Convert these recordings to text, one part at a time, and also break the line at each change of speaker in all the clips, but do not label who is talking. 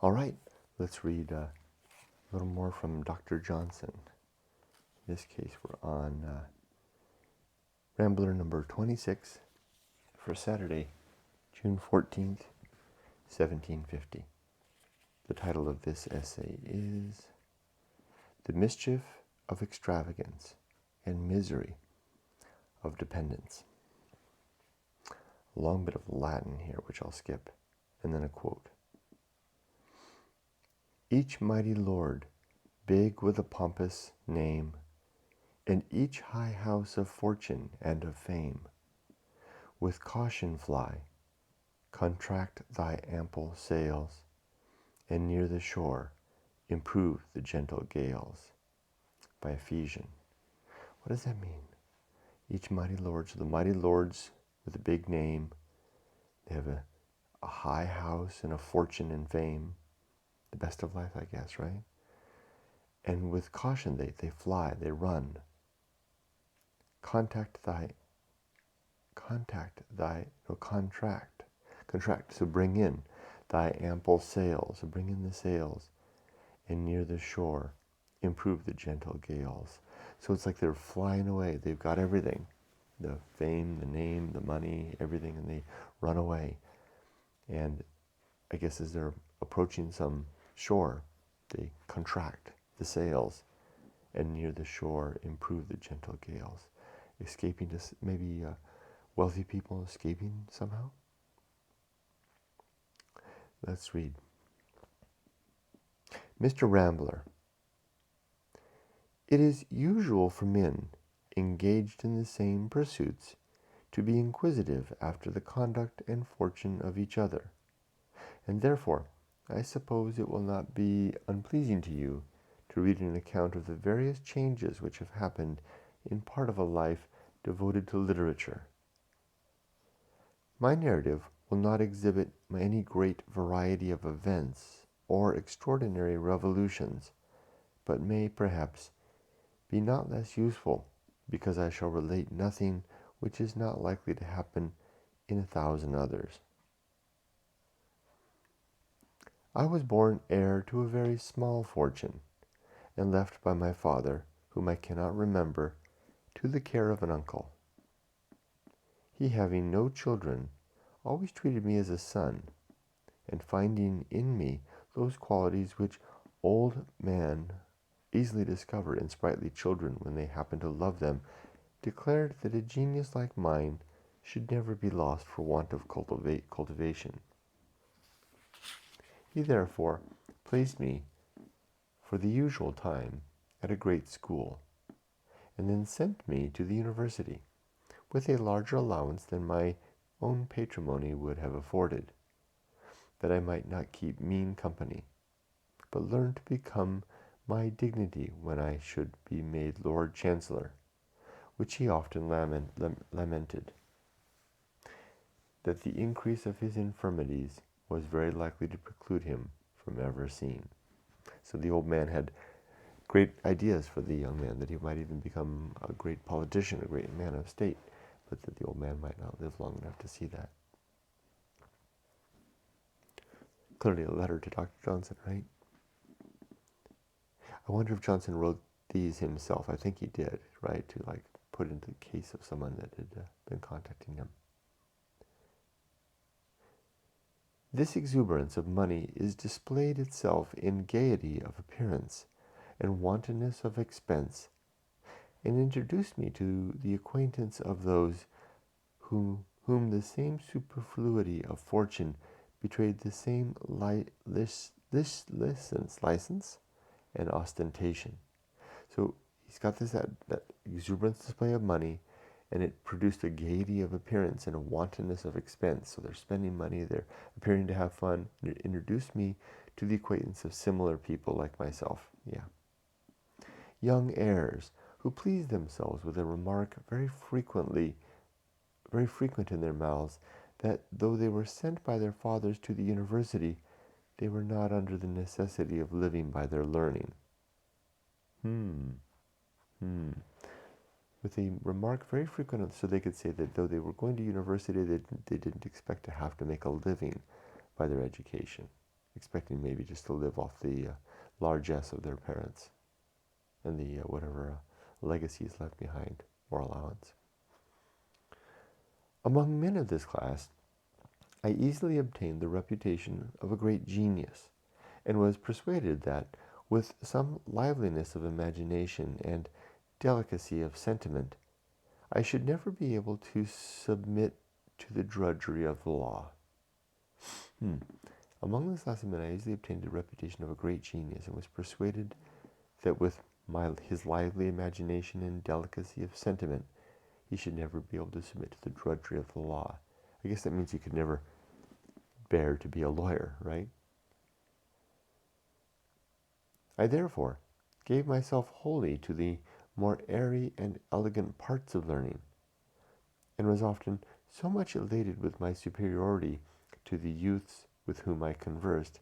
All right, let's read a little more from Dr. Johnson. In this case, we're on Rambler number 26 for Saturday, June 14th, 1750. The title of this essay is The Mischief of Extravagance and Misery of Dependence. A long bit of Latin here, which I'll skip, and then a quote. Each mighty lord, big with a pompous name, and each high house of fortune and of fame, with caution fly, contract thy ample sails, and near the shore improve the gentle gales. By Ephesians. What does that mean? Each mighty lord, so the mighty lords with a big name, they have a high house and a fortune and fame, the best of life, I guess, right? And with caution they fly, they run. Contract, so bring in thy ample sails, so bring in the sails, and near the shore improve the gentle gales. So it's like they're flying away, they've got everything, the fame, the name, the money, everything, and they run away. And I guess as they're approaching some shore, they contract the sails, and near the shore improve the gentle gales. Escaping to maybe wealthy people escaping somehow. Let's read. Mr. Rambler. It is usual for men engaged in the same pursuits to be inquisitive after the conduct and fortune of each other, and therefore I suppose it will not be unpleasing to you to read an account of the various changes which have happened in part of a life devoted to literature. My narrative will not exhibit any great variety of events or extraordinary revolutions, but may perhaps be not less useful, because I shall relate nothing which is not likely to happen in 1,000 others. I was born heir to a very small fortune, and left by my father, whom I cannot remember, to the care of an uncle. He, having no children, always treated me as a son, and finding in me those qualities which old men easily discover in sprightly children when they happen to love them, declared that a genius like mine should never be lost for want of cultivation. He therefore placed me for the usual time at a great school, and then sent me to the university, with a larger allowance than my own patrimony would have afforded, that I might not keep mean company, but learn to become my dignity when I should be made Lord Chancellor, which he often lamented, that the increase of his infirmities was very likely to preclude him from ever seeing. So the old man had great ideas for the young man, that he might even become a great politician, a great man of state, but that the old man might not live long enough to see that. Clearly a letter to Dr. Johnson, right? I wonder if Johnson wrote these himself. I think he did, right? To like put into the case of someone that had been contacting him. This exuberance of money is displayed itself in gaiety of appearance and wantonness of expense, and introduced me to the acquaintance of those whom the same superfluity of fortune betrayed the same license and ostentation. So he's got that exuberant display of money, and it produced a gaiety of appearance and a wantonness of expense. So they're spending money, they're appearing to have fun. It introduced me to the acquaintance of similar people like myself. Yeah. Young heirs who please themselves with a remark very frequent in their mouths, that though they were sent by their fathers to the university, they were not under the necessity of living by their learning. With a remark very frequent, so they could say that though they were going to university, they didn't expect to have to make a living by their education. expecting maybe just to live off the largesse of their parents and the whatever legacy is left behind or allowance. Among men of this class, I easily obtained the reputation of a great genius, and was persuaded that, with some liveliness of imagination and delicacy of sentiment, I should never be able to submit to the drudgery of the law. Among this class of men, I easily obtained the reputation of a great genius, and was persuaded that with his lively imagination and delicacy of sentiment, he should never be able to submit to the drudgery of the law. I guess that means he could never bear to be a lawyer, right? I therefore gave myself wholly to the more airy and elegant parts of learning, and was often so much elated with my superiority to the youths with whom I conversed,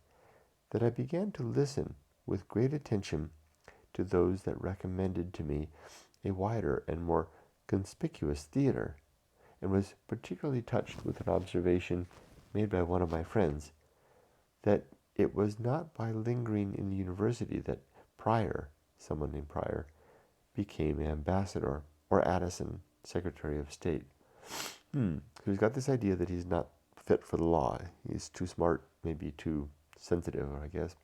that I began to listen with great attention to those that recommended to me a wider and more conspicuous theatre, and was particularly touched with an observation made by one of my friends, that it was not by lingering in the university that Prior, someone named Prior, became ambassador, or Addison, Secretary of State. So he's got this idea that he's not fit for the law. He's too smart, maybe too sensitive, I guess.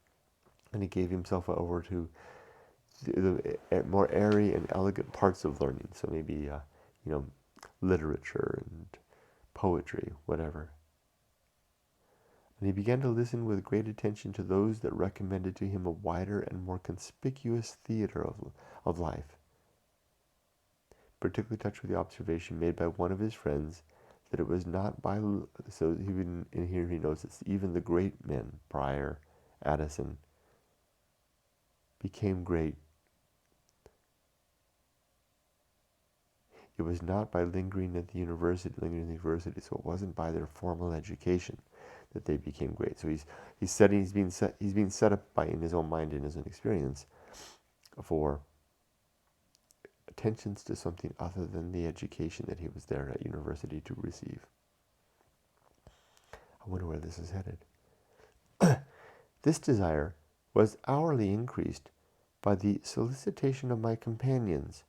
And he gave himself over to the more airy and elegant parts of learning. So maybe, literature and poetry, whatever. And he began to listen with great attention to those that recommended to him a wider and more conspicuous theatre of life. Particularly touched with the observation made by one of his friends that it was not by, so even in here he knows that even the great men, Prior, Addison, became great. It was not by lingering at the university, so it wasn't by their formal education that they became great. So he's being set up by, in his own mind, in his own experience, for attentions to something other than the education that he was there at university to receive. I wonder where this is headed. This desire was hourly increased by the solicitation of my companions,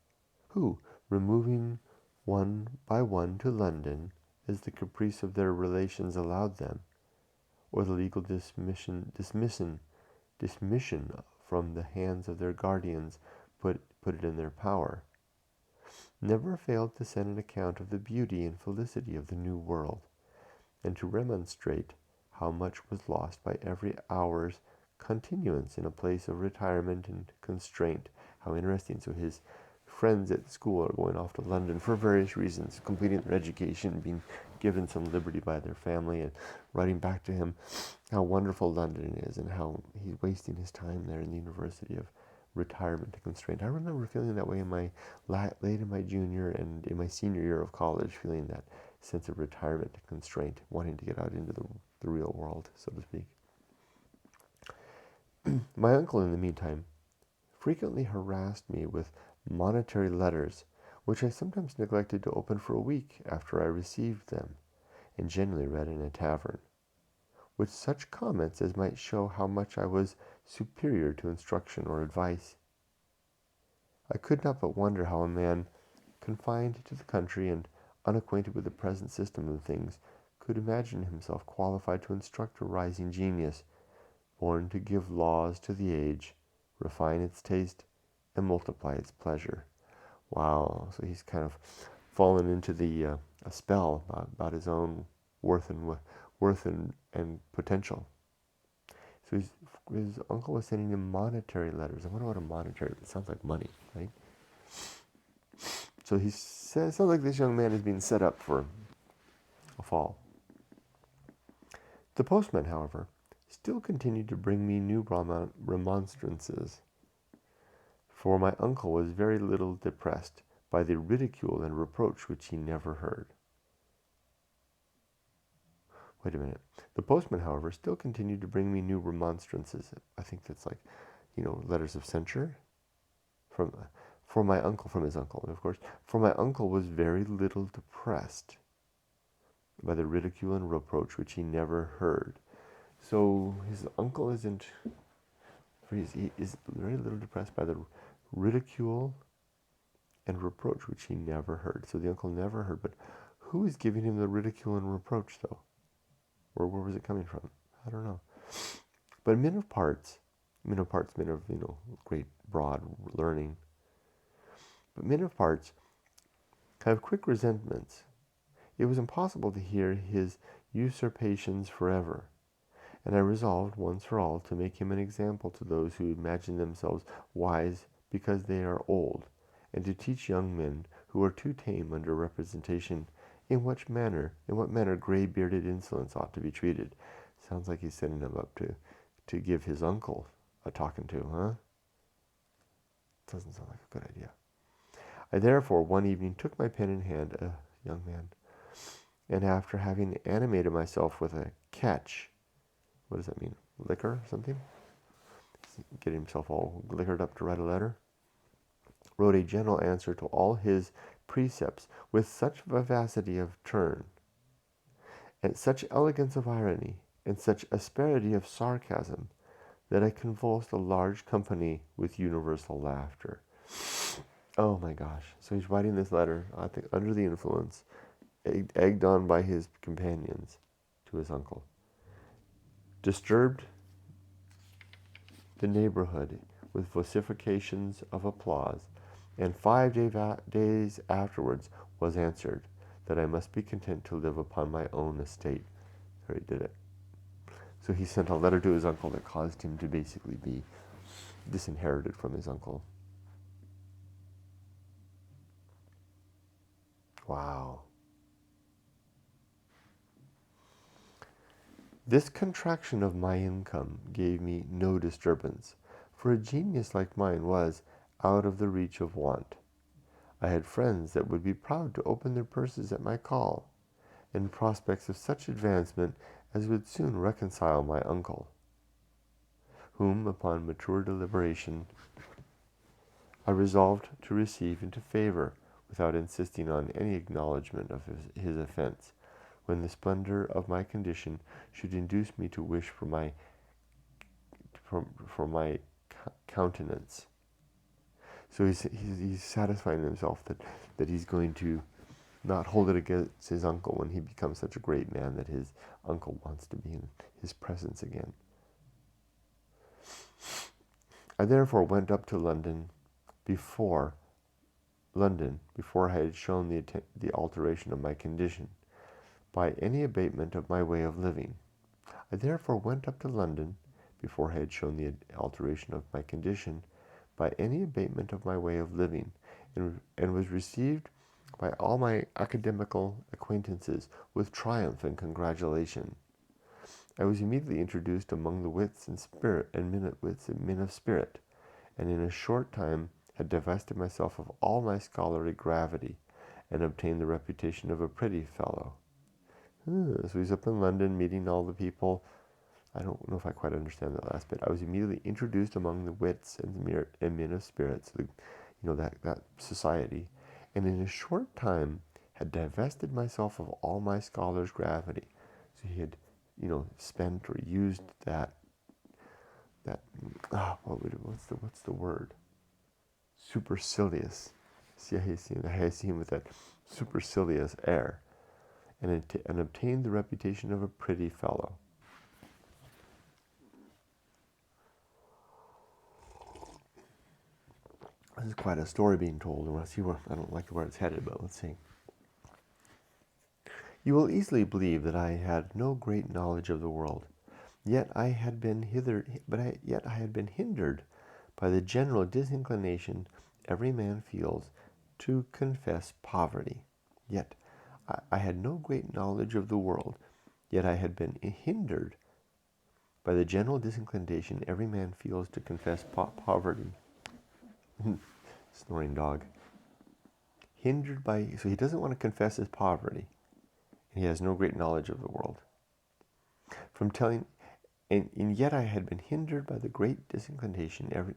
who, removing one by one to London, as the caprice of their relations allowed them, or the legal dismission from the hands of their guardians put it in their power, never failed to send an account of the beauty and felicity of the New World, and to remonstrate how much was lost by every hour's continuance in a place of retirement and constraint. How interesting. So his friends at school are going off to London for various reasons, completing their education, being given some liberty by their family, and writing back to him how wonderful London is and how he's wasting his time there in the university of retirement and constraint. I remember feeling that way in my late in my junior and in my senior year of college, feeling that sense of retirement and constraint, wanting to get out into the real world, so to speak. My uncle, in the meantime, frequently harassed me with monetary letters, which I sometimes neglected to open for a week after I received them, and generally read in a tavern, with such comments as might show how much I was superior to instruction or advice. I could not but wonder how a man confined to the country and unacquainted with the present system of things could imagine himself qualified to instruct a rising genius, born to give laws to the age, refine its taste, and multiply its pleasure. Wow, so he's kind of fallen into a spell about his own worth and potential. So his uncle was sending him monetary letters. I wonder what a monetary, it sounds like money, right? So he says, sounds like this young man is being set up for a fall. The postman, however, still continued to bring me new remonstrances, for my uncle was very little depressed by the ridicule and reproach which he never heard. Wait a minute. The postman, however, still continued to bring me new remonstrances. I think that's like, letters of censure for my uncle, from his uncle, and of course. For my uncle was very little depressed by the ridicule and reproach which he never heard. So his uncle isn't, he is very little depressed by the ridicule and reproach, which he never heard. So the uncle never heard, but who is giving him the ridicule and reproach, though? Or where was it coming from? I don't know. But men of parts, men of, great broad learning, but men of parts have quick resentments. It was impossible to hear his usurpations forever, and I resolved once for all to make him an example to those who imagine themselves wise because they are old, and to teach young men who are too tame under representation in what manner gray-bearded insolence ought to be treated. Sounds like he's setting them up to give his uncle a talking to, huh? Doesn't sound like a good idea. I therefore one evening took my pen in hand, a young man, and after having animated myself with a catch, what does that mean? Liquor or something? Getting himself all liquored up to write a letter? Wrote a general answer to all his precepts with such vivacity of turn, and such elegance of irony, and such asperity of sarcasm, that I convulsed a large company with universal laughter. Oh my gosh. So he's writing this letter, I think, under the influence, egged on by his companions, to his uncle. Disturbed the neighborhood with vociferations of applause, and 5 days afterwards was answered that I must be content to live upon my own estate. So he did it. So he sent a letter to his uncle that caused him to basically be disinherited from his uncle. Wow. This contraction of my income gave me no disturbance, for a genius like mine was out of the reach of want. I had friends that would be proud to open their purses at my call, and prospects of such advancement as would soon reconcile my uncle, whom, upon mature deliberation, I resolved to receive into favor without insisting on any acknowledgment of his offense, when the splendor of my condition should induce me to wish for my countenance. So he's satisfying himself that he's going to not hold it against his uncle when he becomes such a great man that his uncle wants to be in his presence again. I therefore went up to London before I had shown the alteration of my condition by any abatement of my way of living. I therefore went up to London before I had shown the alteration of my condition by any abatement of my way of living, and was received by all my academical acquaintances with triumph and congratulation. I was immediately introduced among the wits and men of spirit, and in a short time had divested myself of all my scholarly gravity, and obtained the reputation of a pretty fellow. So he's up in London meeting all the people. I don't know if I quite understand that last bit. I was immediately introduced among the wits and men of spirits, that society, and in a short time had divested myself of all my scholar's gravity. So he had, spent or used what's the word? Supercilious. See, I see him with that supercilious air, and obtained the reputation of a pretty fellow. This is quite a story being told, and let's see I don't like where it's headed, but let's see. You will easily believe that I had no great knowledge of the world, yet I had been hindered by the general disinclination every man feels to confess poverty. Yet I had no great knowledge of the world, yet I had been hindered by the general disinclination every man feels to confess poverty. Snoring dog. So he doesn't want to confess his poverty. He has no great knowledge of the world. And yet I had been hindered by the great disinclination every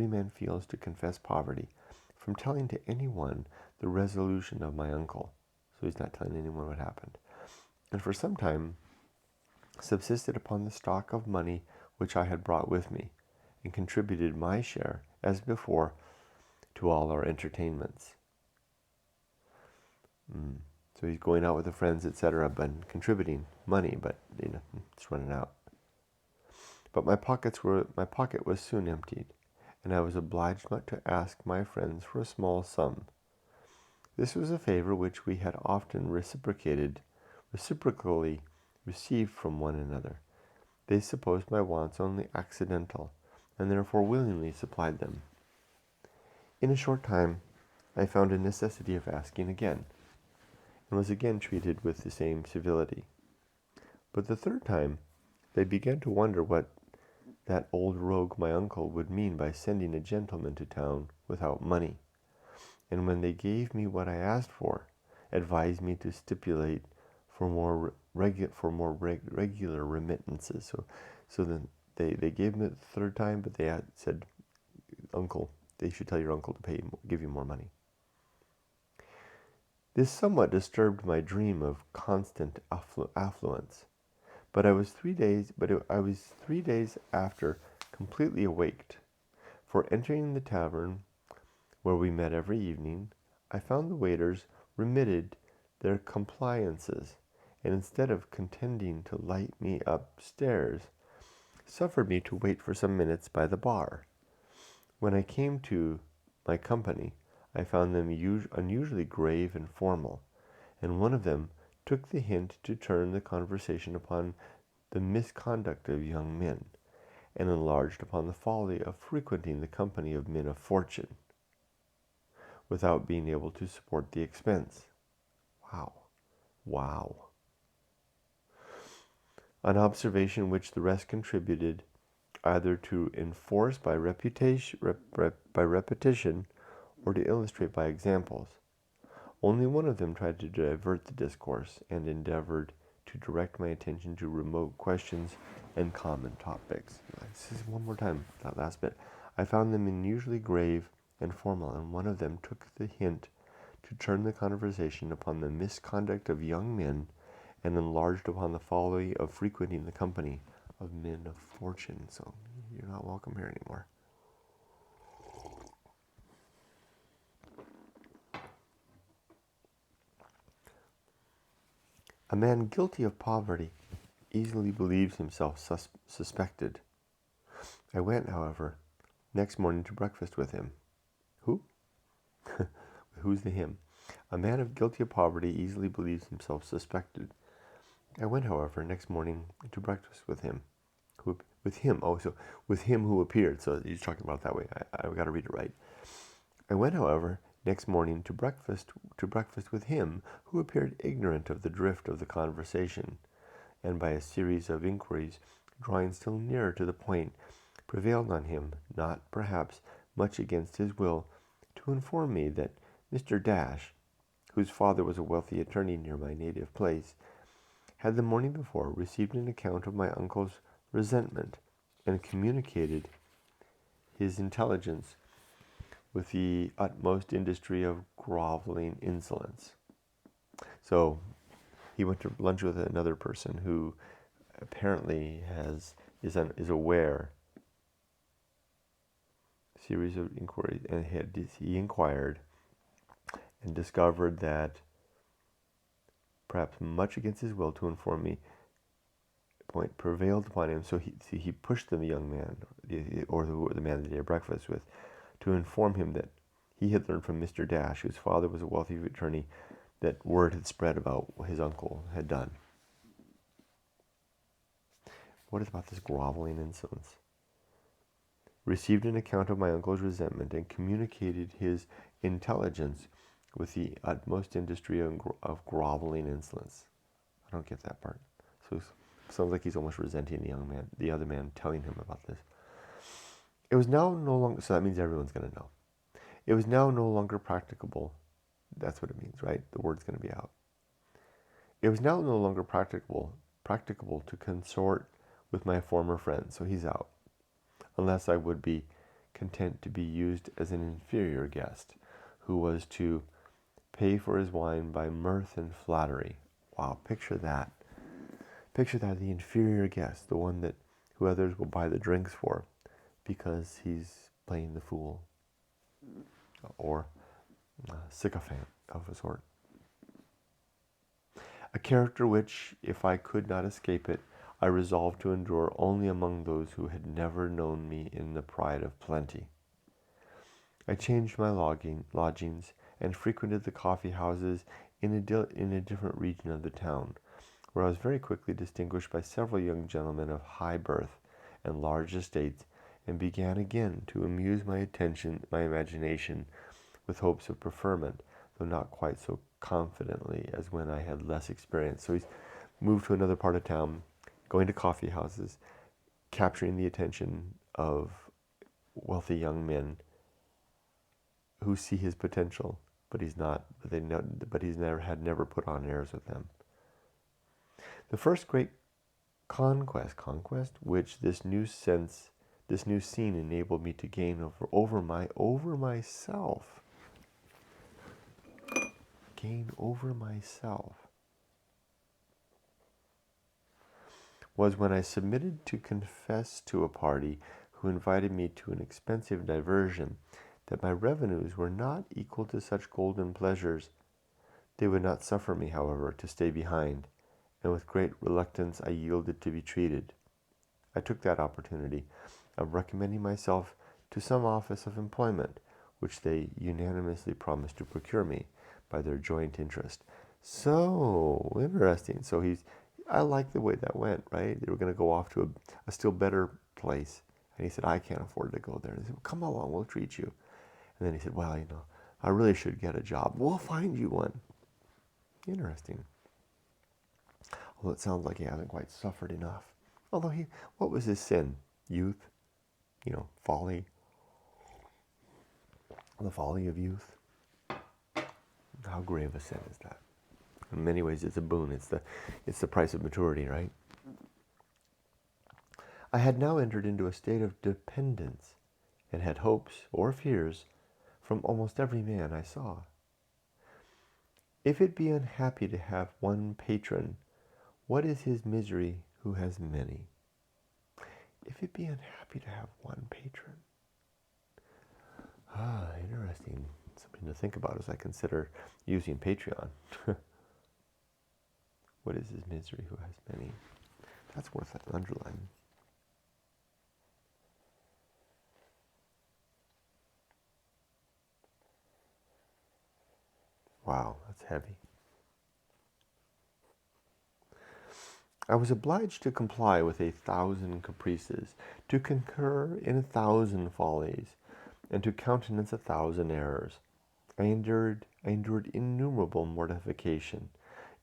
man feels to confess poverty, from telling to anyone the resolution of my uncle. So he's not telling anyone what happened. and for some time subsisted upon the stock of money which I had brought with me, and contributed my share, as before, to all our entertainments. So he's going out with the friends, etc., but contributing money, but it's running out. But my pocket was soon emptied, and I was obliged not to ask my friends for a small sum. This was a favor which we had often reciprocally received from one another. They supposed my wants only accidental, and therefore willingly supplied them. In a short time, I found a necessity of asking again, and was again treated with the same civility. But the third time, they began to wonder what that old rogue my uncle would mean by sending a gentleman to town without money, and when they gave me what I asked for, advised me to stipulate for more regular remittances. So then they gave me the third time, but they said, "Uncle, they should tell your uncle to give you more money." This somewhat disturbed my dream of constant affluence, but I was 3 days after completely awaked. For entering the tavern where we met every evening, I found the waiters remitted their compliances, and instead of contending to light me upstairs, suffered me to wait for some minutes by the bar. When I came to my company, I found them unusually grave and formal, and one of them took the hint to turn the conversation upon the misconduct of young men, and enlarged upon the folly of frequenting the company of men of fortune, without being able to support the expense. Wow. An observation which the rest contributed either to enforce by repetition or to illustrate by examples. Only one of them tried to divert the discourse, and endeavored to direct my attention to remote questions and common topics. This is one more time, that last bit. I found them unusually grave and formal, and one of them took the hint to turn the conversation upon the misconduct of young men, and enlarged upon the folly of frequenting the company of men of fortune. So you're not welcome here anymore. A man guilty of poverty easily believes himself suspected. I went, however, next morning to breakfast with him. Who? Who's the him? A man guilty of poverty easily believes himself suspected. I went, however, next morning to breakfast with him. With him who appeared. So he's talking about it that way. I've got to read it right. I went, however, next morning to breakfast with him who appeared ignorant of the drift of the conversation, and by a series of inquiries, drawing still nearer to the point, prevailed on him, not perhaps much against his will, to inform me that Mr. Dash, whose father was a wealthy attorney near my native place, had the morning before received an account of my uncle's resentment, and communicated his intelligence with the utmost industry of groveling insolence. So he went to lunch with another person who apparently is aware. Series of inquiries, and he inquired and discovered that, perhaps much against his will, to inform me, point prevailed upon him. So he pushed the young man, or the man that he had breakfast with, to inform him that he had learned from Mr. Dash, whose father was a wealthy attorney, that word had spread about what his uncle had done. What is about this groveling insolence? Received an account of my uncle's resentment, and communicated his intelligence with the utmost industry of groveling insolence. I don't get that part. So it sounds like he's almost resenting the other man telling him about this. It was now no longer, so that means everyone's going to know. It was now no longer practicable. That's what it means, right? The word's going to be out. It was now no longer practicable to consort with my former friends, so he's out, unless I would be content to be used as an inferior guest, who was to pay for his wine by mirth and flattery. Wow, picture that. Picture that, the inferior guest, the one that who others will buy the drinks for because he's playing the fool or sycophant of a sort. A character which, if I could not escape it, I resolved to endure only among those who had never known me in the pride of plenty. I changed my lodgings and frequented the coffee houses in a different region of the town, where I was very quickly distinguished by several young gentlemen of high birth and large estates, and began again to amuse my imagination with hopes of preferment, though not quite so confidently as when I had less experience. So he's moved to another part of town, going to coffee houses, capturing the attention of wealthy young men who see his potential, but he's never put on airs with them. The first great conquest, which this new scene enabled me to gain over myself, was when I submitted to confess to a party who invited me to an expensive diversion that my revenues were not equal to such golden pleasures. They would not suffer me, however, to stay behind, and with great reluctance I yielded to be treated. I took that opportunity of recommending myself to some office of employment, which they unanimously promised to procure me by their joint interest. So interesting. So I like the way that went, right? They were going to go off to a still better place. And he said, I can't afford to go there. And they said, well, come along, we'll treat you. And then he said, well, I really should get a job. We'll find you one. Interesting. Although it sounds like he hasn't quite suffered enough. Although what was his sin? Youth, folly. The folly of youth. How grave a sin is that? In many ways, it's a boon. It's the price of maturity, right? I had now entered into a state of dependence and had hopes or fears from almost every man I saw. If it be unhappy to have one patron, what is his misery who has many? If it be unhappy to have one patron. Interesting. Something to think about as I consider using Patreon. What is his misery who has many? That's worth an underline. Wow, that's heavy. I was obliged to comply with 1,000 caprices, to concur in 1,000 follies, and to countenance 1,000 errors. I endured innumerable mortification,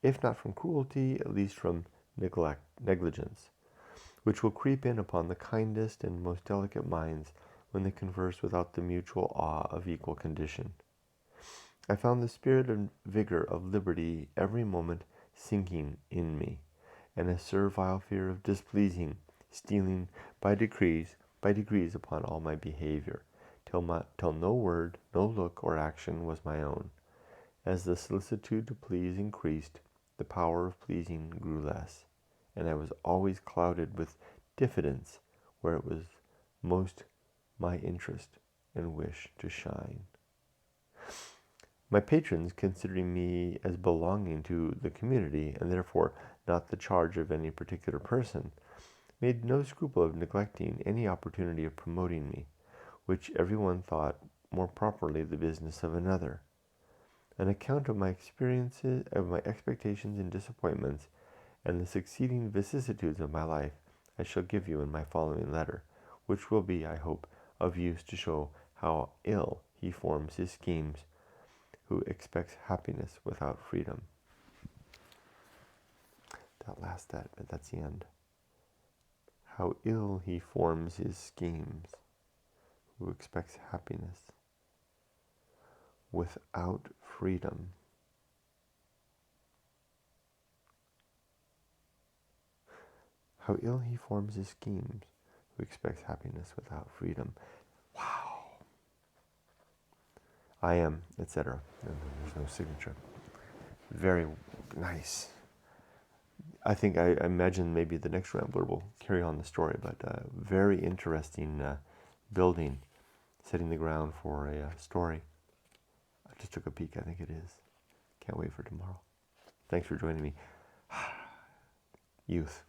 if not from cruelty, at least from negligence, which will creep in upon the kindest and most delicate minds when they converse without the mutual awe of equal condition. I found the spirit and vigor of liberty every moment sinking in me, and a servile fear of displeasing stealing by degrees upon all my behavior, till no word, no look, or action was my own. As the solicitude to please increased, the power of pleasing grew less, and I was always clouded with diffidence where it was most my interest and wish to shine. My patrons, considering me as belonging to the community, and therefore not the charge of any particular person, made no scruple of neglecting any opportunity of promoting me, which every one thought more properly the business of another. An account of my experiences, of my expectations and disappointments, and the succeeding vicissitudes of my life, I shall give you in my following letter, which will be, I hope, of use to show how ill he forms his schemes who expects happiness without freedom. That's the end. How ill he forms his schemes who expects happiness without freedom. How ill he forms his schemes who expects happiness without freedom. Wow. I am, etc. And there's no signature. Very nice. I think I imagine maybe the next Rambler will carry on the story, but very interesting building, setting the ground for a story. I just took a peek, I think it is. Can't wait for tomorrow. Thanks for joining me. Youth.